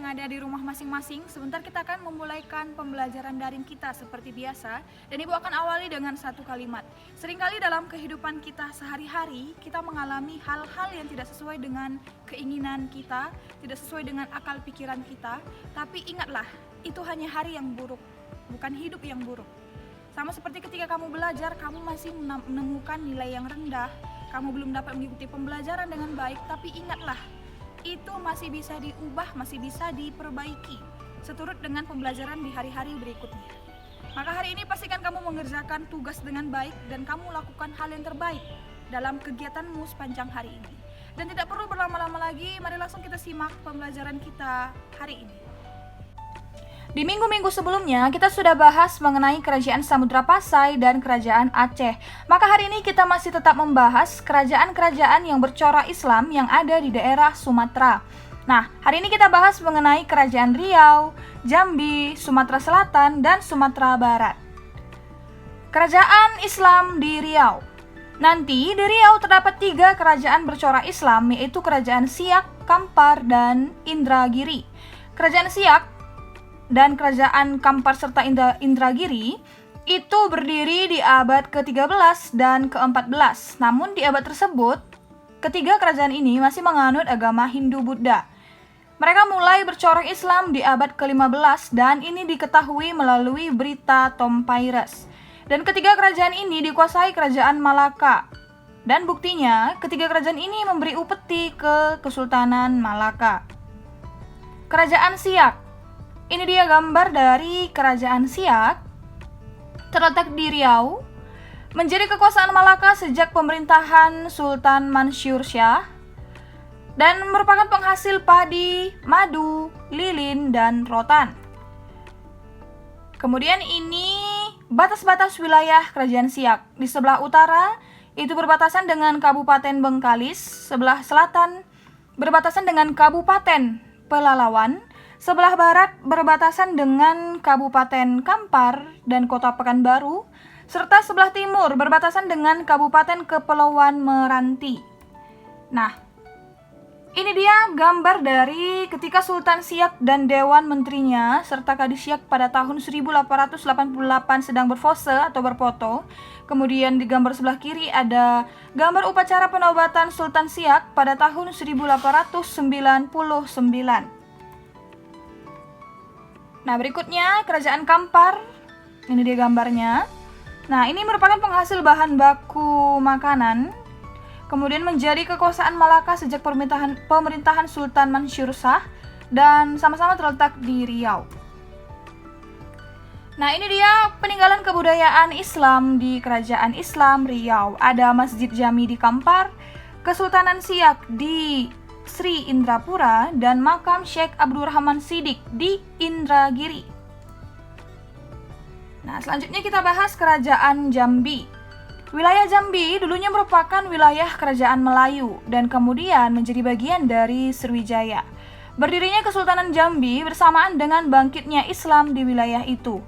yang ada di rumah masing-masing, sebentar kita akan memulaikan pembelajaran daring kita seperti biasa. Dan Ibu akan awali dengan satu kalimat. Seringkali dalam kehidupan kita sehari-hari, kita mengalami hal-hal yang tidak sesuai dengan keinginan kita, tidak sesuai dengan akal pikiran kita. Tapi ingatlah, itu hanya hari yang buruk, bukan hidup yang buruk. Sama seperti ketika kamu belajar, kamu masih menemukan nilai yang rendah, kamu belum dapat mengikuti pembelajaran dengan baik, tapi ingatlah, itu masih bisa diubah, masih bisa diperbaiki seturut dengan pembelajaran di hari-hari berikutnya. Maka hari ini pastikan kamu mengerjakan tugas dengan baik dan kamu lakukan hal yang terbaik dalam kegiatanmu sepanjang hari ini. Dan tidak perlu berlama-lama lagi, mari langsung kita simak pembelajaran kita hari ini. Di minggu-minggu sebelumnya, kita sudah bahas mengenai kerajaan Samudra Pasai dan kerajaan Aceh. Maka hari ini kita masih tetap membahas kerajaan-kerajaan yang bercorak Islam yang ada di daerah Sumatera. Nah, hari ini kita bahas mengenai kerajaan Riau, Jambi, Sumatera Selatan, dan Sumatera Barat. Kerajaan Islam di Riau. Nanti di Riau terdapat 3 kerajaan bercorak Islam, yaitu kerajaan Siak, Kampar, dan Indragiri. Kerajaan Siak dan kerajaan Kampar serta Indragiri itu berdiri di abad ke-13 dan ke-14. Namun di abad tersebut, ketiga kerajaan ini masih menganut agama Hindu-Buddha. Mereka mulai bercorak Islam di abad ke-15 dan ini diketahui melalui berita Tom Paires. Dan ketiga kerajaan ini dikuasai kerajaan Malaka. Dan buktinya, ketiga kerajaan ini memberi upeti ke Kesultanan Malaka. Kerajaan Siak. Ini dia gambar dari kerajaan Siak, terletak di Riau, menjadi kekuasaan Malaka sejak pemerintahan Sultan Mansur Shah, dan merupakan penghasil padi, madu, lilin, dan rotan. Kemudian ini batas-batas wilayah kerajaan Siak. Di sebelah utara, itu berbatasan dengan Kabupaten Bengkalis, sebelah selatan berbatasan dengan Kabupaten Pelalawan, sebelah barat berbatasan dengan Kabupaten Kampar dan Kota Pekanbaru, serta sebelah timur berbatasan dengan Kabupaten Kepulauan Meranti. Nah, ini dia gambar dari ketika Sultan Siak dan Dewan Menterinya serta Kadis Siak pada tahun 1888 sedang berpose atau berfoto. Kemudian di gambar sebelah kiri ada gambar upacara penobatan Sultan Siak pada tahun 1899. Nah, berikutnya kerajaan Kampar. Ini dia gambarnya. Nah, ini merupakan penghasil bahan baku makanan. Kemudian menjadi kekuasaan Malaka sejak pemerintahan Sultan Mansur Shah dan sama-sama terletak di Riau. Nah, ini dia peninggalan kebudayaan Islam di kerajaan Islam Riau. Ada Masjid Jami di Kampar, Kesultanan Siak di Sri Indrapura, dan makam Syekh Abdurrahman Siddiq di Indragiri. Nah, selanjutnya kita bahas kerajaan Jambi. Wilayah Jambi dulunya merupakan wilayah kerajaan Melayu dan kemudian menjadi bagian dari Sriwijaya. Berdirinya Kesultanan Jambi bersamaan dengan bangkitnya Islam di wilayah itu.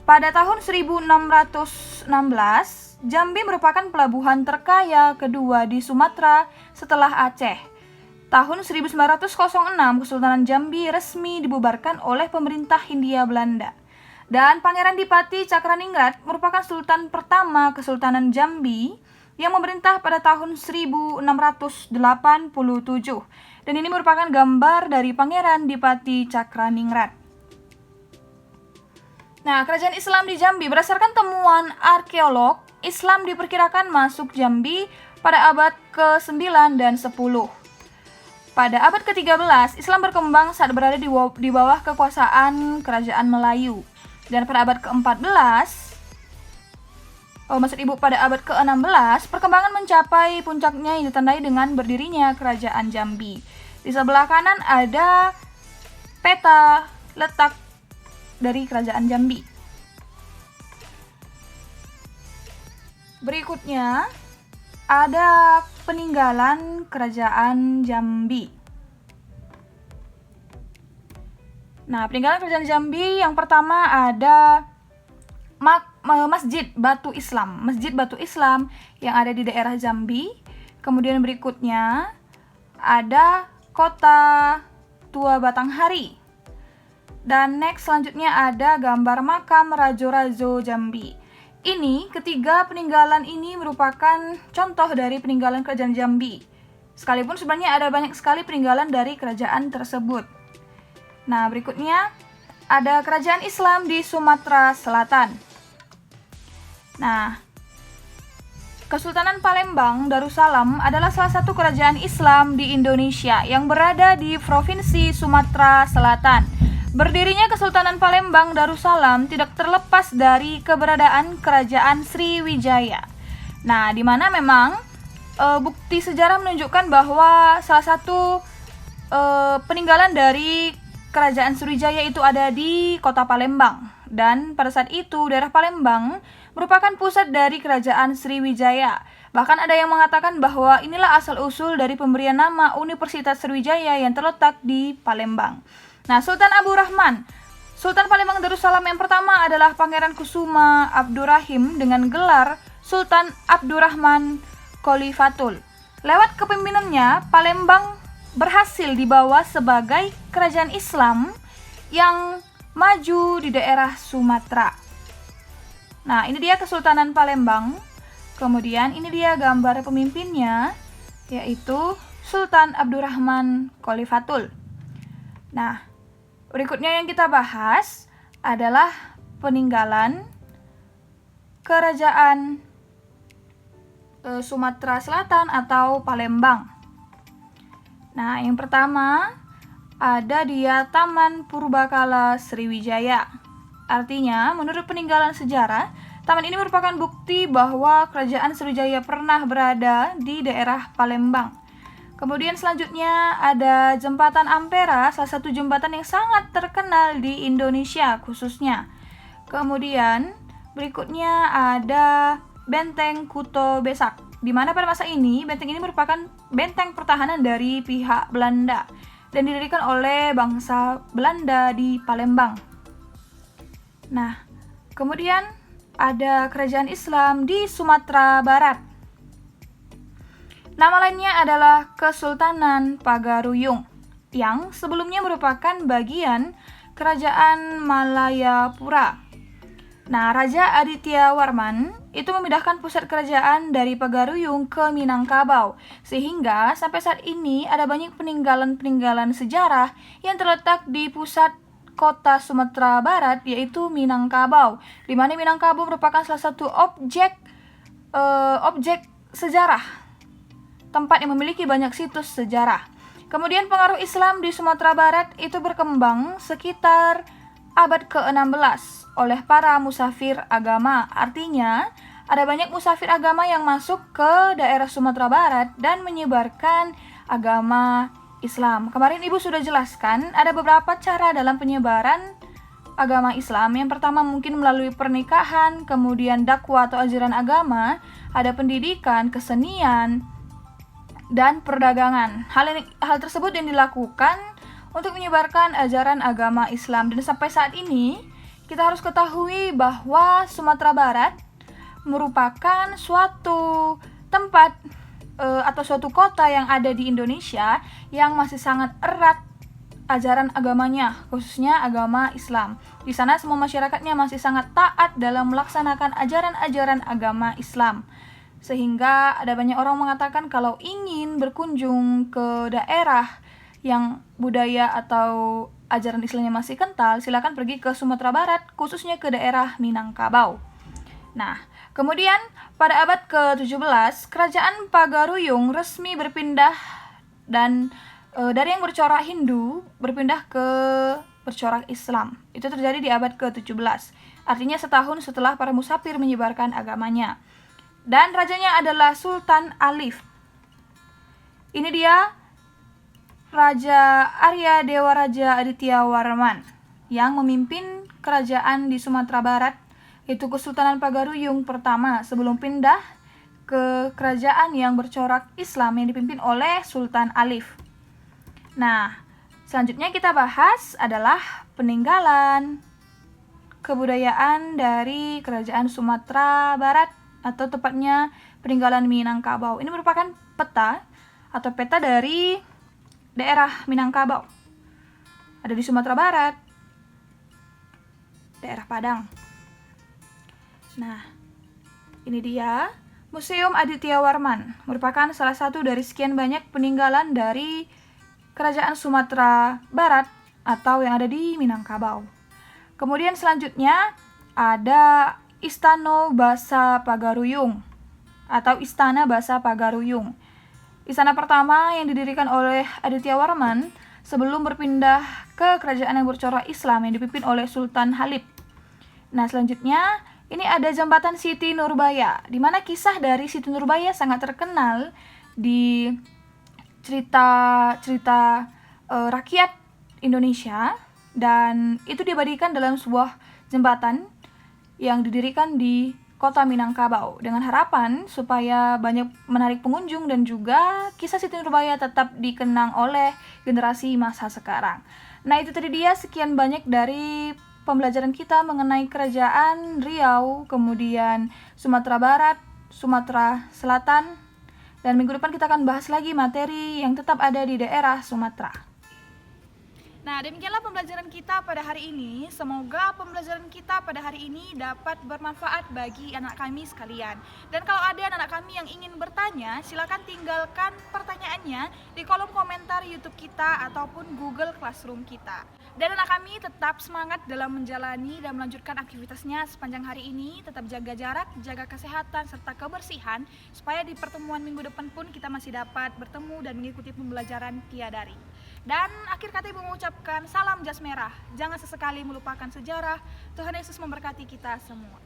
Pada tahun 1616, Jambi merupakan pelabuhan terkaya kedua di Sumatera setelah Aceh. Tahun 1906, Kesultanan Jambi resmi dibubarkan oleh pemerintah Hindia Belanda. Dan Pangeran Dipati Cakraningrat merupakan sultan pertama Kesultanan Jambi yang memerintah pada tahun 1687. Dan ini merupakan gambar dari Pangeran Dipati Cakraningrat. Nah, kerajaan Islam di Jambi berdasarkan temuan arkeolog, Islam diperkirakan masuk Jambi pada abad ke-9 dan 10. Pada abad ke-13, Islam berkembang saat berada di bawah kekuasaan kerajaan Melayu. Dan pada abad ke-14, pada abad ke-16, perkembangan mencapai puncaknya yang ditandai dengan berdirinya kerajaan Jambi. Di sebelah kanan ada peta letak dari kerajaan Jambi. Berikutnya ada peninggalan kerajaan Jambi. Nah, peninggalan kerajaan Jambi yang pertama ada Masjid Batu Islam. Masjid Batu Islam yang ada di daerah Jambi. Kemudian berikutnya ada Kota Tua Batanghari. Dan next selanjutnya ada gambar makam Rajo-Rajo Jambi. Ini ketiga peninggalan ini merupakan contoh dari peninggalan kerajaan Jambi. Sekalipun sebenarnya ada banyak sekali peninggalan dari kerajaan tersebut. Nah, berikutnya ada kerajaan Islam di Sumatera Selatan. Nah, Kesultanan Palembang Darussalam adalah salah satu kerajaan Islam di Indonesia yang berada di Provinsi Sumatera Selatan. Berdirinya Kesultanan Palembang Darussalam tidak terlepas dari keberadaan Kerajaan Sriwijaya. Nah, di mana memang bukti sejarah menunjukkan bahwa salah satu peninggalan dari Kerajaan Sriwijaya itu ada di kota Palembang. Dan pada saat itu daerah Palembang merupakan pusat dari Kerajaan Sriwijaya. Bahkan ada yang mengatakan bahwa inilah asal-usul dari pemberian nama Universitas Sriwijaya yang terletak di Palembang. Nah, Sultan Abdurrahman, Sultan Palembang Darussalam yang pertama adalah Pangeran Kusuma Abdurrahim dengan gelar Sultan Abdurrahman Khalifatul. Lewat kepemimpinannya, Palembang berhasil dibawa sebagai kerajaan Islam yang maju di daerah Sumatera. Nah, ini dia Kesultanan Palembang. Kemudian ini dia gambar pemimpinnya, yaitu Sultan Abdurrahman Khalifatul. Nah, berikutnya yang kita bahas adalah peninggalan Kerajaan Sumatera Selatan atau Palembang. Nah, yang pertama ada dia Taman Purbakala Sriwijaya. Artinya, menurut peninggalan sejarah, taman ini merupakan bukti bahwa Kerajaan Sriwijaya pernah berada di daerah Palembang. Kemudian selanjutnya ada Jembatan Ampera, salah satu jembatan yang sangat terkenal di Indonesia khususnya. Kemudian berikutnya ada Benteng Kuto Besak, di mana pada masa ini benteng ini merupakan benteng pertahanan dari pihak Belanda dan didirikan oleh bangsa Belanda di Palembang. Nah, kemudian ada kerajaan Islam di Sumatera Barat. Nama lainnya adalah Kesultanan Pagaruyung, yang sebelumnya merupakan bagian Kerajaan Malayapura. Nah, Raja Aditya Warman itu memindahkan pusat kerajaan dari Pagaruyung ke Minangkabau, sehingga sampai saat ini ada banyak peninggalan-peninggalan sejarah yang terletak di pusat kota Sumatera Barat, yaitu Minangkabau, di mana Minangkabau merupakan salah satu objek sejarah, tempat yang memiliki banyak situs sejarah. Kemudian pengaruh Islam di Sumatera Barat itu berkembang sekitar abad ke-16 oleh para musafir agama. Artinya, ada banyak musafir agama yang masuk ke daerah Sumatera Barat dan menyebarkan agama Islam. Kemarin Ibu sudah jelaskan ada beberapa cara dalam penyebaran agama Islam. Yang pertama mungkin melalui pernikahan, kemudian dakwah atau ajaran agama, ada pendidikan, kesenian, dan perdagangan. Hal tersebut yang dilakukan untuk menyebarkan ajaran agama Islam. Dan sampai saat ini kita harus ketahui bahwa Sumatera Barat merupakan suatu tempat atau suatu kota yang ada di Indonesia yang masih sangat erat ajaran agamanya, khususnya agama Islam. Di sana semua masyarakatnya masih sangat taat dalam melaksanakan ajaran-ajaran agama Islam. Sehingga ada banyak orang mengatakan kalau ingin berkunjung ke daerah yang budaya atau ajaran Islamnya masih kental, silakan pergi ke Sumatera Barat, khususnya ke daerah Minangkabau. Nah, kemudian pada abad ke-17, Kerajaan Pagaruyung resmi berpindah dan dari yang bercorak Hindu berpindah ke bercorak Islam. Itu terjadi di abad ke-17. Artinya setahun setelah para musafir menyebarkan agamanya. Dan rajanya adalah Sultan Alif. Ini dia Raja Arya Dewa Raja Aditya Warman yang memimpin kerajaan di Sumatera Barat, yaitu Kesultanan Pagaruyung pertama sebelum pindah ke kerajaan yang bercorak Islam yang dipimpin oleh Sultan Alif. Nah, selanjutnya kita bahas adalah peninggalan kebudayaan dari kerajaan Sumatera Barat, atau tepatnya peninggalan Minangkabau. Ini merupakan peta dari daerah Minangkabau. Ada di Sumatera Barat, daerah Padang. Nah, ini dia Museum Aditya Warman, merupakan salah satu dari sekian banyak peninggalan dari Kerajaan Sumatera Barat atau yang ada di Minangkabau. Kemudian selanjutnya ada Istana Basa Pagaruyung atau Istana Basa Pagaruyung. Istana pertama yang didirikan oleh Aditya Warman sebelum berpindah ke kerajaan yang bercorak Islam yang dipimpin oleh Sultan Halib. Nah, selanjutnya ini ada Jembatan Siti Nurbaya, di mana kisah dari Siti Nurbaya sangat terkenal di cerita rakyat Indonesia, dan itu diabadikan dalam sebuah jembatan yang didirikan di kota Minangkabau dengan harapan supaya banyak menarik pengunjung dan juga kisah Siti Nurbaya tetap dikenang oleh generasi masa sekarang. Nah, itu tadi dia sekian banyak dari pembelajaran kita mengenai Kerajaan Riau, kemudian Sumatera Barat, Sumatera Selatan, dan minggu depan kita akan bahas lagi materi yang tetap ada di daerah Sumatera. Nah, demikianlah pembelajaran kita pada hari ini. Semoga pembelajaran kita pada hari ini dapat bermanfaat bagi anak kami sekalian. Dan kalau ada anak kami yang ingin bertanya, silakan tinggalkan pertanyaannya di kolom komentar YouTube kita ataupun Google Classroom kita. Dan anak kami tetap semangat dalam menjalani dan melanjutkan aktivitasnya sepanjang hari ini. Tetap jaga jarak, jaga kesehatan, serta kebersihan, supaya di pertemuan minggu depan pun kita masih dapat bertemu dan mengikuti pembelajaran via daring. Dan akhir kata Ibu mengucapkan salam jas merah. Jangan sesekali melupakan sejarah. Tuhan Yesus memberkati kita semua.